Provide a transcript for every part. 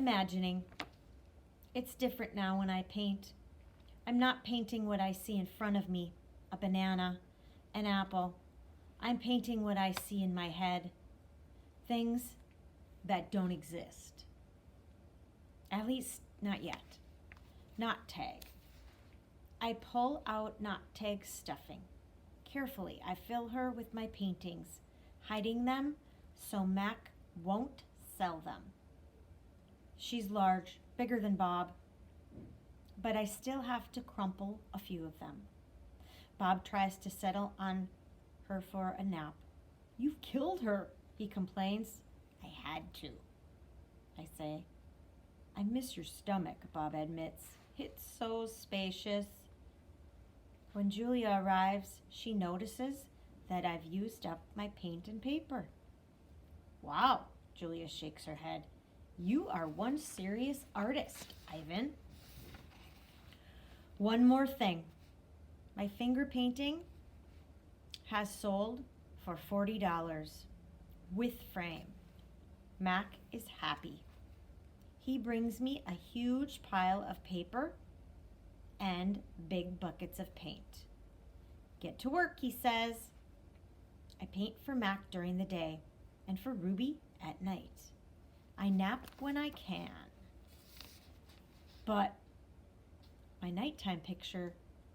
imagining. It's different now when I paint. I'm not painting what I see in front of me, a banana, an apple. I'm painting what I see in my head, things that don't exist. At least, not yet. Not Tag. I pull out Not Tag's stuffing. Carefully, I fill her with my paintings, hiding them so Mac won't sell them. She's large, bigger than Bob, but I still have to crumple a few of them. Bob tries to settle on her for a nap. You've killed her, he complains. I had to, I say. I miss your stomach, Bob admits. It's so spacious. When Julia arrives, she notices that I've used up my paint and paper. Wow, Julia shakes her head. You are one serious artist, Ivan. One more thing. My finger painting has sold for $40 with frame. Mac is happy. He brings me a huge pile of paper and big buckets of paint. Get to work, he says. I paint for Mac during the day and for Ruby at night. I nap when I can. But my nighttime picture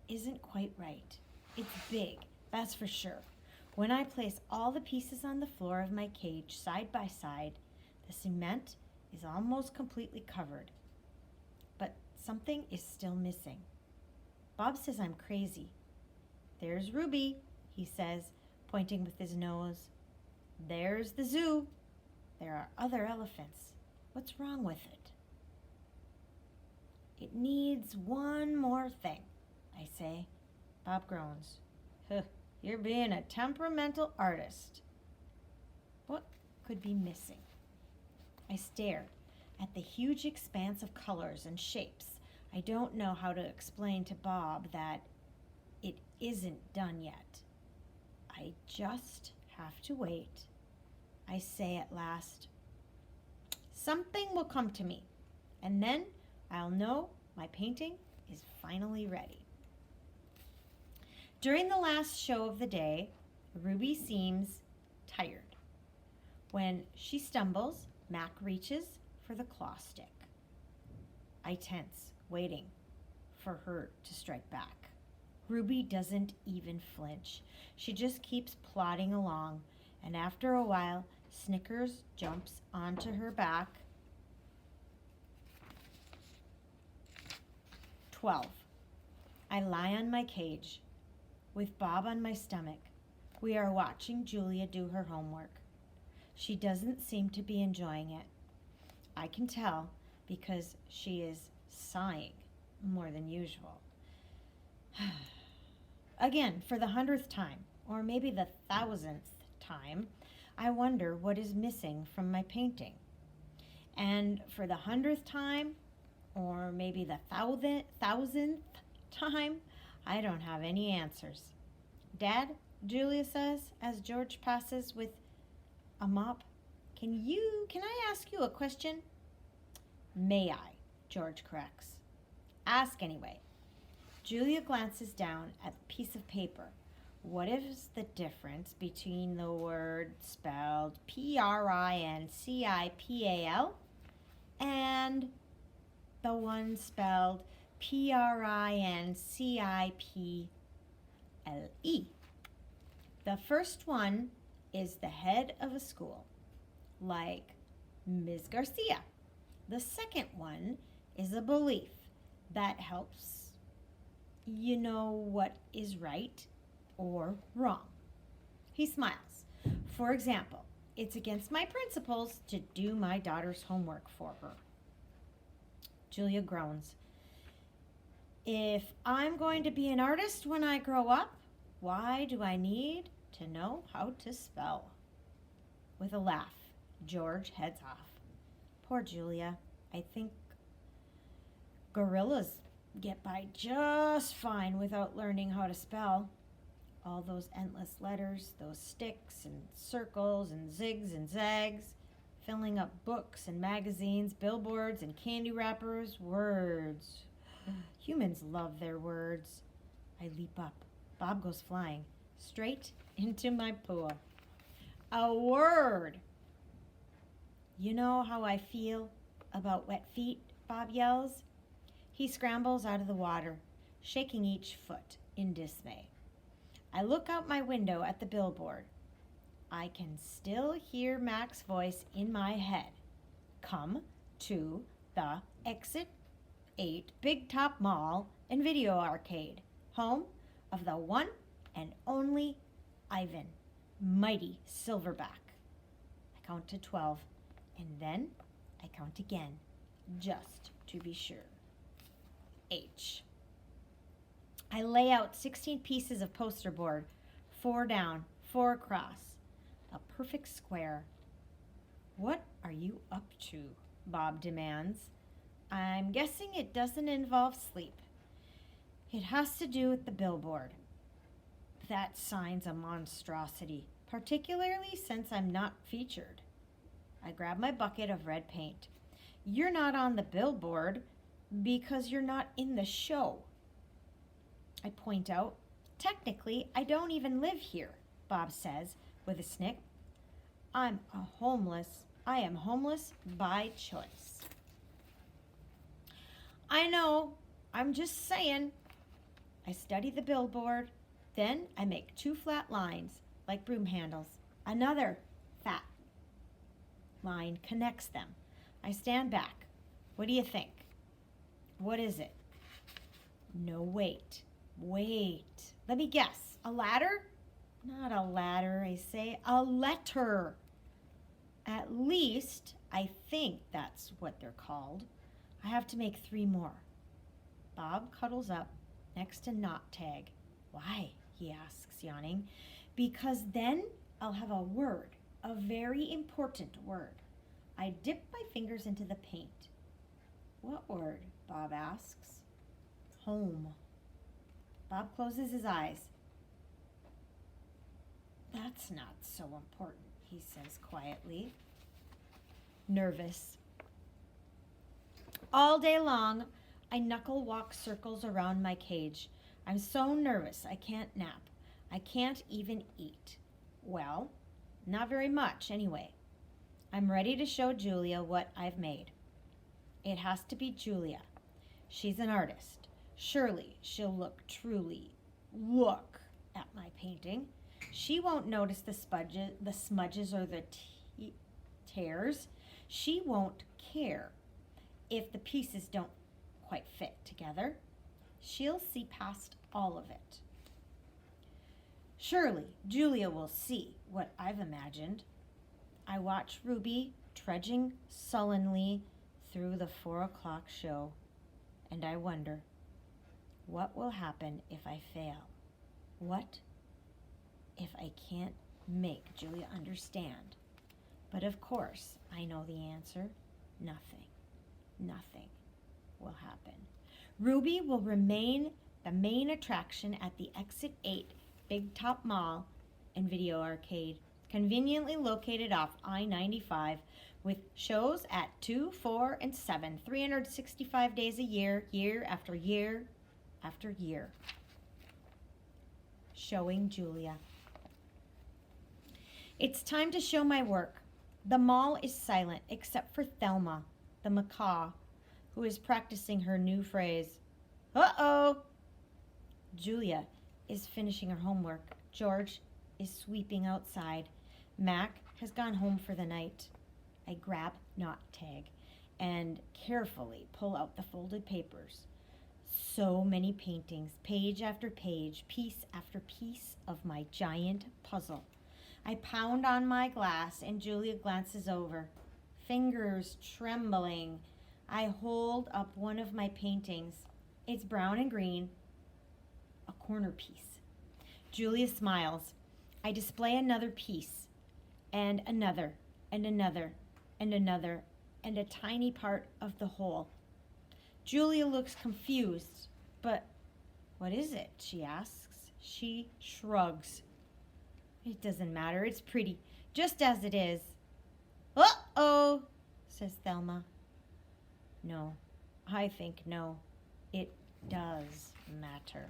isn't quite right. It's big, that's for sure. When I place all the pieces on the floor of my cage side by side, the cement is almost completely covered. But something is still missing. Bob says I'm crazy. There's Ruby, he says, pointing with his nose. There's the zoo. There are other elephants. What's wrong with it? It needs one more thing, I say. Bob groans. Huh, you're being a temperamental artist. What could be missing? I stare at the huge expanse of colors and shapes. I don't know how to explain to Bob that it isn't done yet. I just have to wait. I say at last, something will come to me, and then I'll know my painting is finally ready. During the last show of the day, Ruby seems tired. When she stumbles, Mac reaches for the claw stick. I tense, waiting for her to strike back. Ruby doesn't even flinch. She just keeps plodding along, and after a while, Snickers jumps onto her back. 12. I lie on my cage, with Bob on my stomach. We are watching Julia do her homework. She doesn't seem to be enjoying it. I can tell because she is sighing more than usual. Again, for the 100th time, or maybe the 1000th time, I wonder what is missing from my painting. And for the 100th time, or maybe the 1000th time, I don't have any answers. Dad, Julia says, as George passes with a mop, can I ask you a question? May I, George corrects. Ask anyway. Julia glances down at the piece of paper. What is the difference between the word spelled P-R-I-N-C-I-P-A-L and the one spelled P-R-I-N-C-I-P-L-E? The first one is the head of a school, like Ms. Garcia. The second one is a belief that helps you know what is right or wrong. He smiles. For example, it's against my principles to do my daughter's homework for her. Julia groans. If I'm going to be an artist when I grow up, why do I need to know how to spell? With a laugh, George heads off. Poor Julia. I think gorillas get by just fine without learning how to spell. All those endless letters, those sticks and circles and zigs and zags. filling up books and magazines, billboards and candy wrappers. Words. Humans love their words. I leap up. Bob goes flying straight into my pool. A word. You know how I feel about wet feet, Bob yells. He scrambles out of the water, shaking each foot in dismay. I look out my window at the billboard. I can still hear Mac's voice in my head. Come to the Exit 8 Big Top Mall and Video Arcade, home of the one and only Ivan, mighty Silverback. I count to 12, and then I count again, just to be sure. H. I lay out 16 pieces of poster board, 4 down, 4 across, a perfect square. What are you up to? Bob demands. I'm guessing it doesn't involve sleep. It has to do with the billboard. That sign's a monstrosity, particularly since I'm not featured. I grab my bucket of red paint. You're not on the billboard because you're not in the show. I point out, technically, I don't even live here, Bob says with a snick. I am homeless by choice. I know, I'm just saying. I study the billboard, then I make 2 flat lines, like broom handles. Another fat line connects them. I stand back. What do you think? What is it? No, wait. Let me guess. A ladder? Not a ladder, I say. A letter. At least, I think that's what they're called. I have to make 3 more. Bob cuddles up next to Knot Tag. Why? He asks, yawning. Because then I'll have a word, a very important word. I dip my fingers into the paint. What word? Bob asks. Home. Bob closes his eyes. That's not so important, he says quietly. Nervous. All day long, I knuckle walk circles around my cage. I'm so nervous I can't nap. I can't even eat. Well, not very much anyway. I'm ready to show Julia what I've made. It has to be Julia. She's an artist. Surely she'll look at my painting. She won't notice the smudges or the tears. She won't care if the pieces don't quite fit together. She'll see past all of it. Surely Julia will see what I've imagined. I watch Ruby trudging sullenly through the 4 o'clock show, and I wonder, what will happen if I fail? What if I can't make Julia understand? But of course, I know the answer. Nothing will happen. Ruby will remain the main attraction at the Exit 8 Big Top Mall and Video Arcade, conveniently located off I-95, with shows at 2, 4, and 7, 365 days a year, year after year after year. Showing Julia. It's time to show my work. The mall is silent except for Thelma, the macaw, who is practicing her new phrase. Uh-oh! Julia is finishing her homework. George is sweeping outside. Mac has gone home for the night. I grab Knot Tag and carefully pull out the folded papers. So many paintings, page after page, piece after piece of my giant puzzle. I pound on my glass and Julia glances over. Fingers trembling, I hold up one of my paintings. It's brown and green, a corner piece. Julia smiles. I display another piece, and another, and another, and another, and a tiny part of the whole. Julia looks confused. But what is it? She asks. She shrugs. It doesn't matter. It's pretty, just as it is. Oh! Uh-oh, says Thelma. No, I think no. It does matter.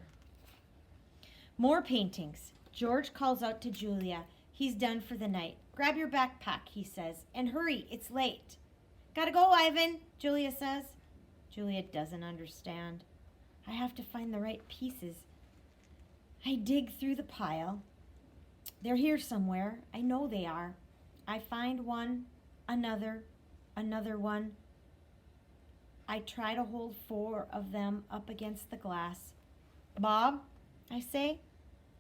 More paintings. George calls out to Julia. He's done for the night. Grab your backpack, he says, and hurry, it's late. Gotta go, Ivan, Julia says. Julia doesn't understand. I have to find the right pieces. I dig through the pile. They're here somewhere. I know they are. I find one, another one. I try to hold 4 of them up against the glass. Bob, I say,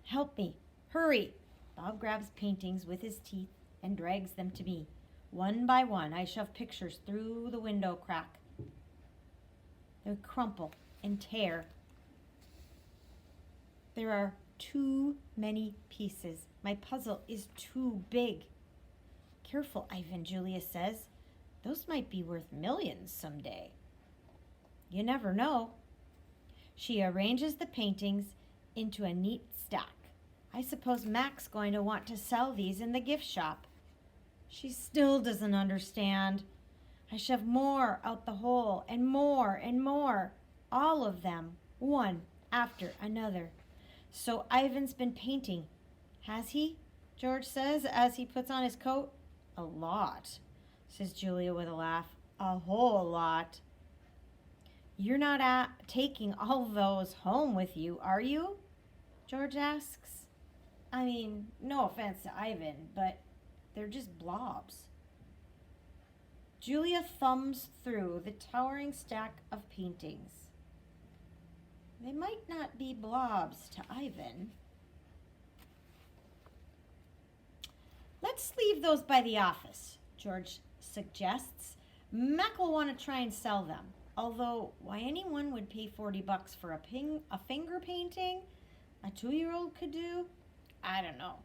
help me. Hurry. Bob grabs paintings with his teeth and drags them to me. One by one, I shove pictures through the window crack. They crumple and tear. There are too many pieces. My puzzle is too big. Careful, Ivan, Julia says. Those might be worth millions someday. You never know. She arranges the paintings into a neat stack. I suppose Mac's going to want to sell these in the gift shop. She still doesn't understand. I shove more out the hole and more, all of them, one after another. So Ivan's been painting, has he? George says as he puts on his coat. A lot, says Julia with a laugh. A whole lot. You're not taking all those home with you, are you? George asks. I mean, no offense to Ivan, but they're just blobs. Julia thumbs through the towering stack of paintings. They might not be blobs to Ivan. Let's leave those by the office, George suggests. Mac will want to try and sell them. Although, why anyone would pay $40 for a finger painting a 2-year-old could do, I don't know.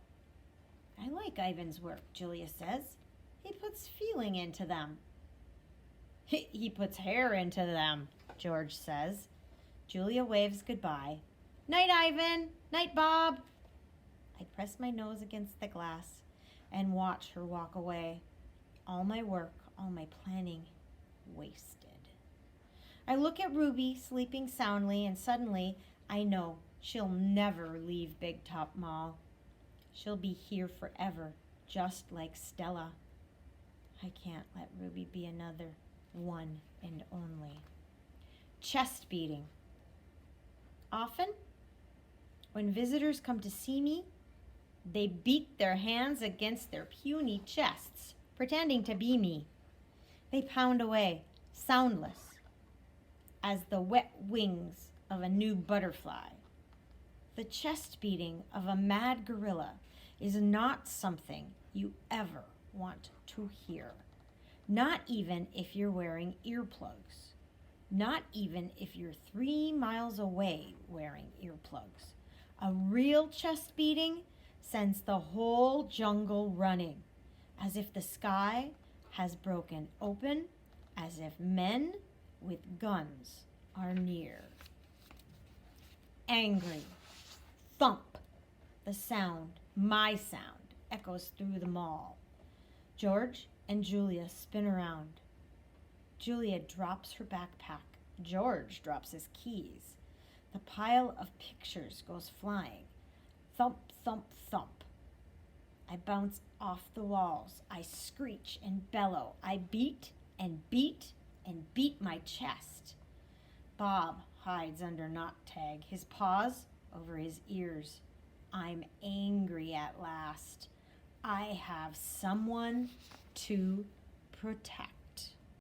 I like Ivan's work, Julia says. He puts feeling into them. He puts hair into them, George says. Julia waves goodbye. Night, Ivan. Night, Bob. I press my nose against the glass and watch her walk away. All my work, all my planning, wasted. I look at Ruby sleeping soundly, and suddenly I know she'll never leave Big Top Mall. She'll be here forever, just like Stella. I can't let Ruby be another one and only. Chest beating. Often, when visitors come to see me, they beat their hands against their puny chests, pretending to be me. They pound away, soundless, as the wet wings of a new butterfly. The chest beating of a mad gorilla is not something you ever want to hear. Not even if you're wearing earplugs. Not even if you're 3 miles away wearing earplugs. A real chest beating sends the whole jungle running, as if the sky has broken open, as if men with guns are near. Angry. Thump. The sound, my sound, echoes through the mall. George and Julia spin around. Julia drops her backpack. George drops his keys. The pile of pictures goes flying. Thump, thump, thump. I bounce off the walls. I screech and bellow. I beat and beat and beat my chest. Bob hides under knot tag, his paws over his ears. I'm angry at last. I have someone to protect.